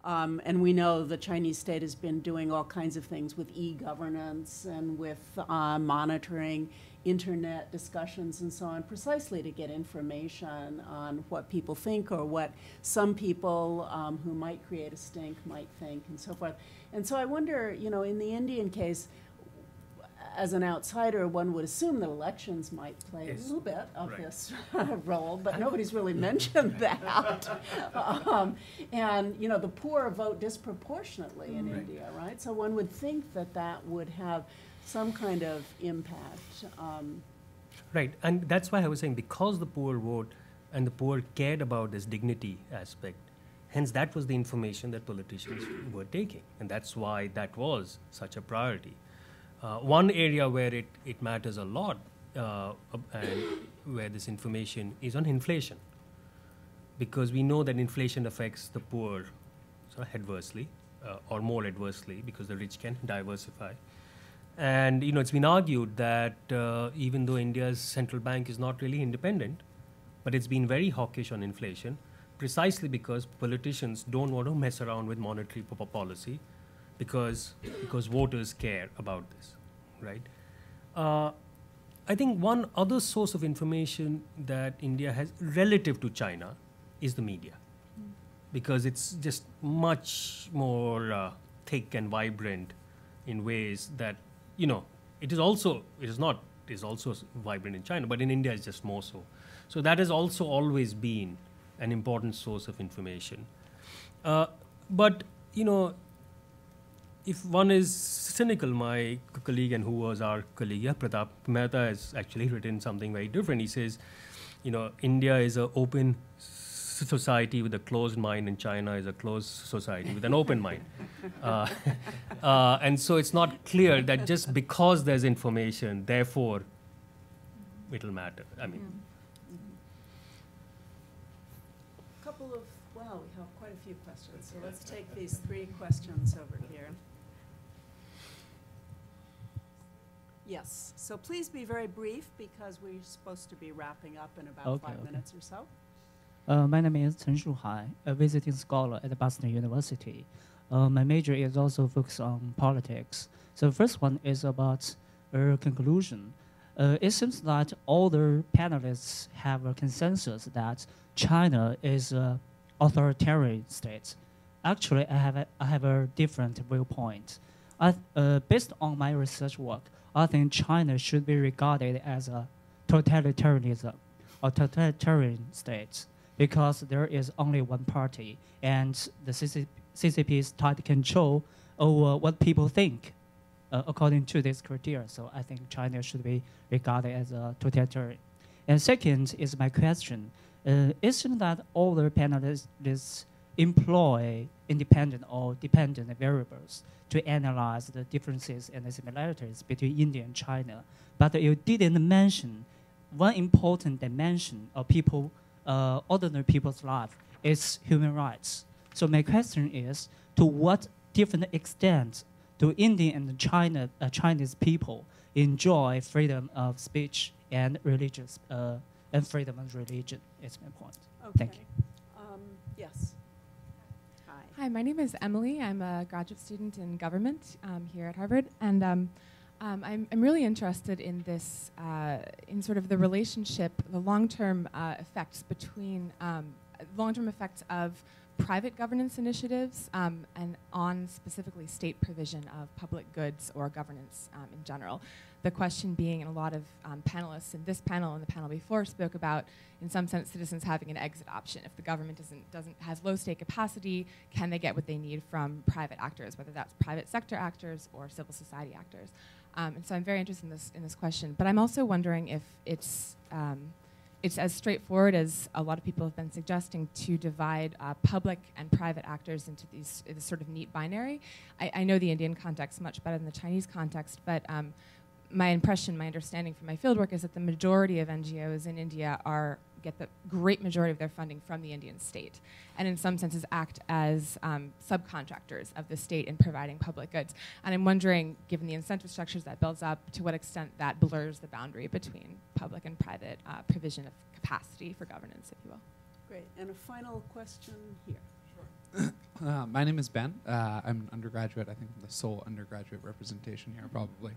And we know the Chinese state has been doing all kinds of things with e-governance and with monitoring internet discussions and so on, precisely to get information on what people think or what some people who might create a stink might think and so forth. And so I wonder, you know, in the Indian case, as an outsider, one would assume that elections might play a little bit of this role, but nobody's really mentioned that. And, you know, the poor vote disproportionately in India, right? So one would think that that would have some kind of impact. Right, and that's why I was saying, because the poor vote and the poor cared about this dignity aspect, hence that was the information that politicians were taking, and that's why that was such a priority. One area where it matters a lot and where this information is on inflation, because we know that inflation affects the poor sort of adversely or more adversely, because the rich can diversify. And you know, it's been argued that even though India's central bank is not really independent, but it's been very hawkish on inflation, precisely because politicians don't want to mess around with monetary policy, because voters care about this, right? I think one other source of information that India has relative to China is the media, because it's just much more thick and vibrant in ways that, you know, it is also vibrant in China, but in India it's just more so. So that has also always been an important source of information. But, you know, if one is cynical, my colleague, and who was our colleague, Pratap Mehta, has actually written something very different. He says, you know, India is an open society with a closed mind, and China is a closed society with an open mind. And so it's not clear that just because there's information, therefore it'll matter. I mean. Wow, we have quite a few questions. So let's take these 3 questions over here. Yes, so please be very brief, because we're supposed to be wrapping up in about 5 minutes or so. My name is Chen Shuhai, a visiting scholar at Boston University. My major is also focused on politics. So the first one is about a conclusion. It seems that all the panelists have a consensus that China is an authoritarian state. Actually, I have a different viewpoint. Based on my research work, I think China should be regarded as a totalitarianism or totalitarian state, because there is only one party, and the CCP's tight control over what people think according to this criteria. So I think China should be regarded as a totalitarian. And second is my question. Isn't that all the panelists employ independent or dependent variables to analyze the differences and the similarities between India and China? But you didn't mention one important dimension of people, ordinary people's life, is human rights. So my question is, to what different extent do Indian and Chinese people enjoy freedom of speech and religious and freedom of religion? Is my point. Okay. Thank you. Yes. Hi, my name is Emily. I'm a graduate student in government here at Harvard, and I'm really interested in this, in sort of the relationship, the long-term effects between long-term effects of private governance initiatives and on specifically state provision of public goods or governance in general. The question being, and a lot of panelists in this panel and the panel before spoke about, in some sense, citizens having an exit option. If the government has low state capacity, can they get what they need from private actors, whether that's private sector actors or civil society actors? And so I'm very interested in this question. But I'm also wondering if it's as straightforward as a lot of people have been suggesting to divide public and private actors into this sort of neat binary. I know the Indian context much better than the Chinese context, but my understanding from my fieldwork is that the majority of NGOs in India get the great majority of their funding from the Indian state, and in some senses act as subcontractors of the state in providing public goods. And I'm wondering, given the incentive structures that builds up, to what extent that blurs the boundary between public and private provision of capacity for governance, if you will. Great. And a final question here. Sure. My name is Ben. I'm an undergraduate. I think I'm the sole undergraduate representation here, probably.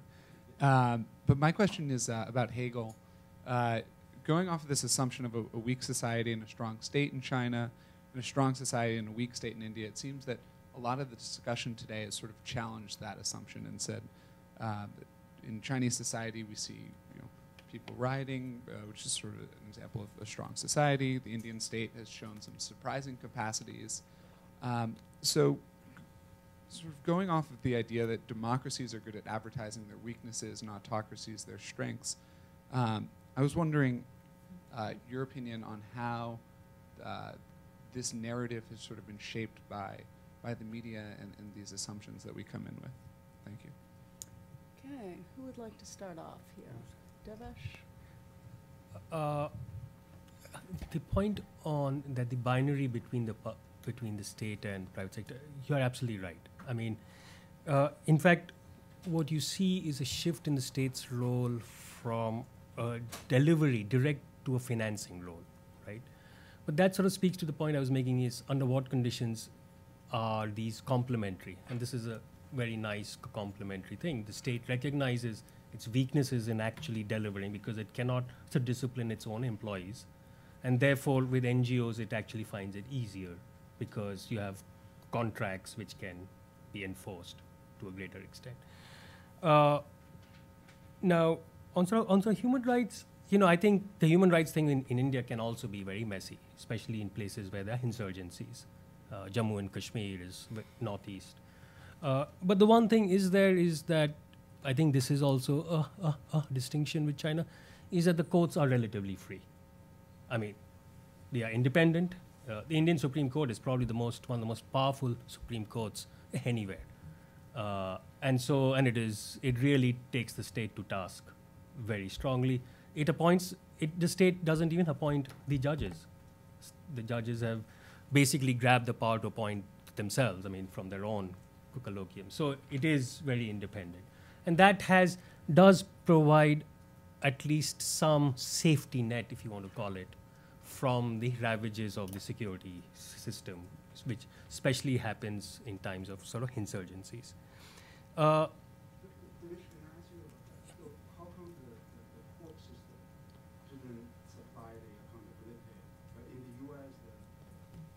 But my question is about Hegel. Going off of this assumption of a weak society and a strong state in China, and a strong society and a weak state in India, it seems that a lot of the discussion today has sort of challenged that assumption and said, that in Chinese society we see people rioting, which is sort of an example of a strong society. The Indian state has shown some surprising capacities. So sort of going off of the idea that democracies are good at advertising their weaknesses and autocracies their strengths, I was wondering your opinion on how this narrative has sort of been shaped by the media and these assumptions that we come in with. Thank you. Okay, who would like to start off here? Devesh? The point on that the binary between the state and private sector, you're absolutely right. I mean, in fact, what you see is a shift in the state's role from delivery direct to a financing role, right? But that sort of speaks to the point I was making is under what conditions are these complementary? And this is a very nice complementary thing. The state recognizes its weaknesses in actually delivering because it cannot discipline its own employees. And therefore, with NGOs, it actually finds it easier because you have contracts which can be enforced to a greater extent. Now, on human rights, I think the human rights thing in India can also be very messy, especially in places where there are insurgencies. Jammu and Kashmir is northeast. But the one thing is that I think this is also a distinction with China, is that the courts are relatively free. I mean, they are independent. The Indian Supreme Court is probably one of the most powerful Supreme Courts anywhere. And it really takes the state to task very strongly. The state doesn't even appoint the judges. The judges have basically grabbed the power to appoint themselves, from their own colloquium. So it is very independent. And that does provide at least some safety net, if you want to call it, from the ravages of the security system, which especially happens in times of sort of insurgencies. How come the court system didn't supply the accountability? But in the U.S., the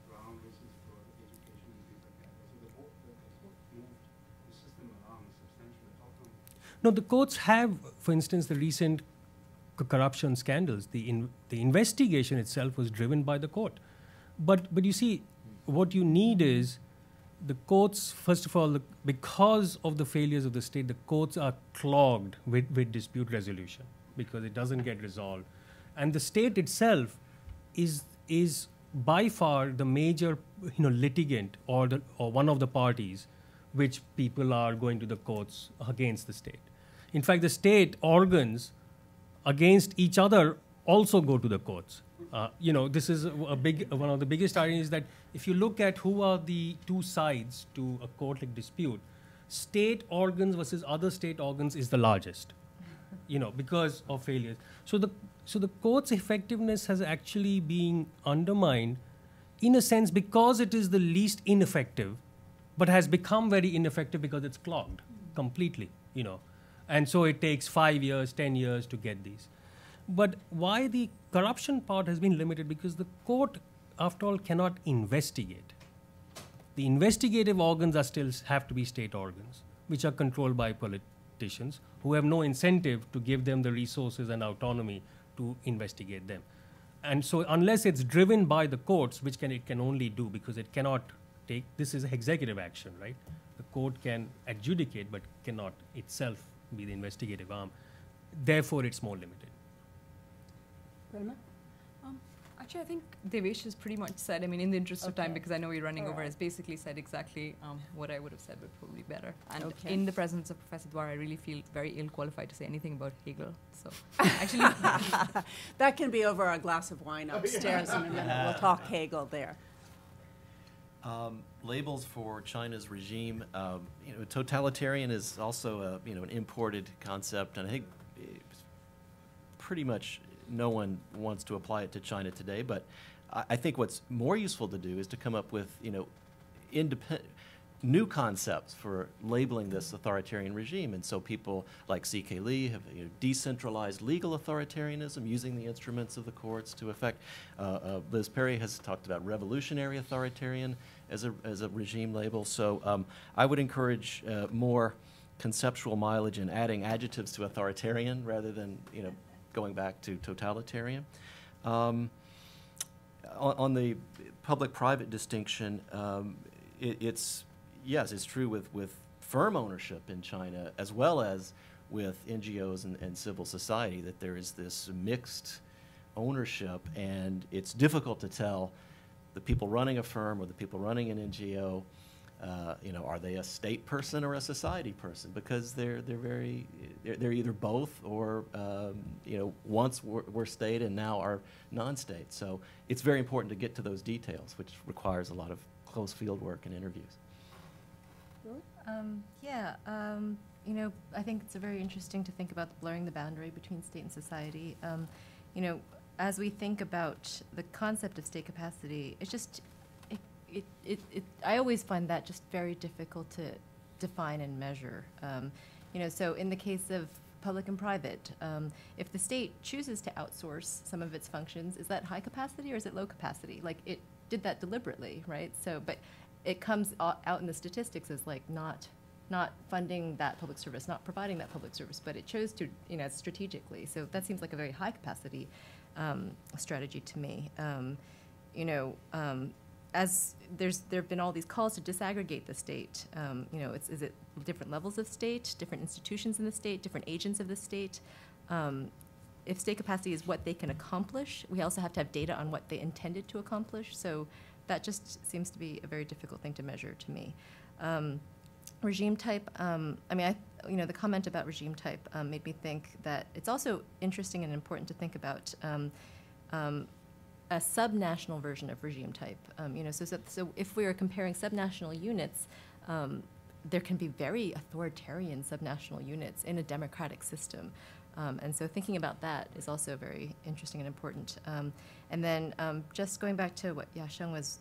ground basis for education and things like that. So the court moved the system along substantially. How come? No, the courts have, for instance, the recent corruption scandals. The investigation itself was driven by the court. But you see, what you need is the courts, first of all, because of the failures of the state, the courts are clogged with dispute resolution because it doesn't get resolved. And the state itself is by far the major litigant or one of the parties which people are going to the courts against the state. In fact, the state organs against each other also go to the courts. This is one of the biggest ironies that if you look at who are the two sides to a court-like dispute, state organs versus other state organs is the largest, because of failures. So the court's effectiveness has actually been undermined in a sense because it is the least ineffective, but has become very ineffective because it's clogged completely, And so it takes 5 years, 10 years to get these. But why the corruption part has been limited? Because the court, after all, cannot investigate. The investigative organs have to be state organs, which are controlled by politicians who have no incentive to give them the resources and autonomy to investigate them. And so unless it's driven by the courts, which it can only do because it cannot take, this is executive action, right? The court can adjudicate but cannot itself be the investigative arm. Therefore, it's more limited. Brenda? Actually, I think Devesh has pretty much said, in the interest of time, because I know we're running over, has basically said exactly what I would have said, but probably better. And in the presence of Professor Dwar, I really feel very ill-qualified to say anything about Hegel. So, actually... That can be over a glass of wine upstairs in a minute. We'll talk Hegel there. Labels for China's regime, totalitarian is also an imported concept, and I think pretty much no one wants to apply it to China today. But I think what's more useful to do is to come up with new concepts for labeling this authoritarian regime. And so people like C.K. Lee have decentralized legal authoritarianism, using the instruments of the courts to effect. Liz Perry has talked about revolutionary authoritarian as a regime label. So I would encourage more conceptual mileage in adding adjectives to authoritarian rather than going back to totalitarian. On the public-private distinction, yes, it's true with firm ownership in China as well as with NGOs and civil society that there is this mixed ownership, and it's difficult to tell the people running a firm or the people running an NGO, are they a state person or a society person? Because they're either both or once were state and now are non-state. So it's very important to get to those details, which requires a lot of close field work and interviews. I think it's very interesting to think about blurring the boundary between state and society. As we think about the concept of state capacity, it's just, I always find that just very difficult to define and measure. So in the case of public and private, if the state chooses to outsource some of its functions, is that high capacity or is it low capacity? Like, it did that deliberately, right? So, but it comes out in the statistics as like not funding that public service, not providing that public service, but it chose to, strategically. So that seems like a very high capacity strategy to me. As there have been all these calls to disaggregate the state. Is it different levels of state, different institutions in the state, different agents of the state? If state capacity is what they can accomplish, we also have to have data on what they intended to accomplish. So that just seems to be a very difficult thing to measure to me. Regime type, the comment about regime type made me think that it's also interesting and important to think about a subnational version of regime type. So if we are comparing subnational units, there can be very authoritarian subnational units in a democratic system. And so thinking about that is also very interesting and important. And then just going back to what Yasheng was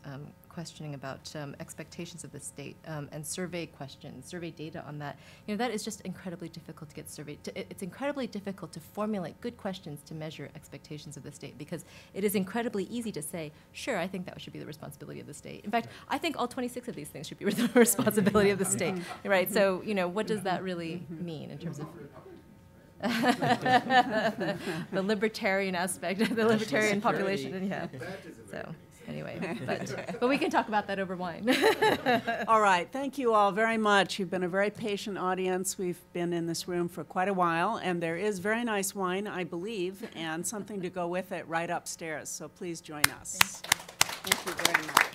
questioning about expectations of the state and survey questions, survey data on that. That is just incredibly difficult to get surveyed. It's incredibly difficult to formulate good questions to measure expectations of the state, because it is incredibly easy to say, sure, I think that should be the responsibility of the state. In fact, I think all 26 of these things should be the responsibility of the state, right? So, what does that really mean in terms of the libertarian aspect, the libertarian population, yeah. So anyway, but we can talk about that over wine. All right, thank you all very much. You've been a very patient audience. We've been in this room for quite a while, and there is very nice wine, I believe, and something to go with it right upstairs. So please join us. Thank you very much.